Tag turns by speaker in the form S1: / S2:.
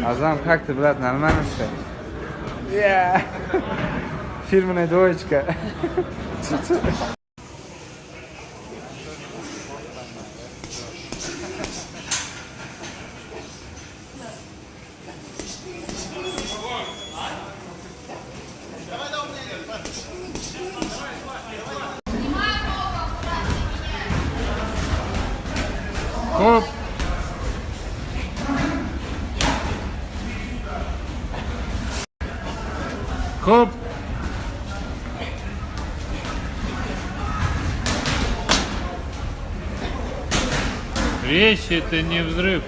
S1: Азам, как ты, брат, нормально все? Yeah. Фирменная двоечка. Хоп. Хоп. Вещи — это не взрыв.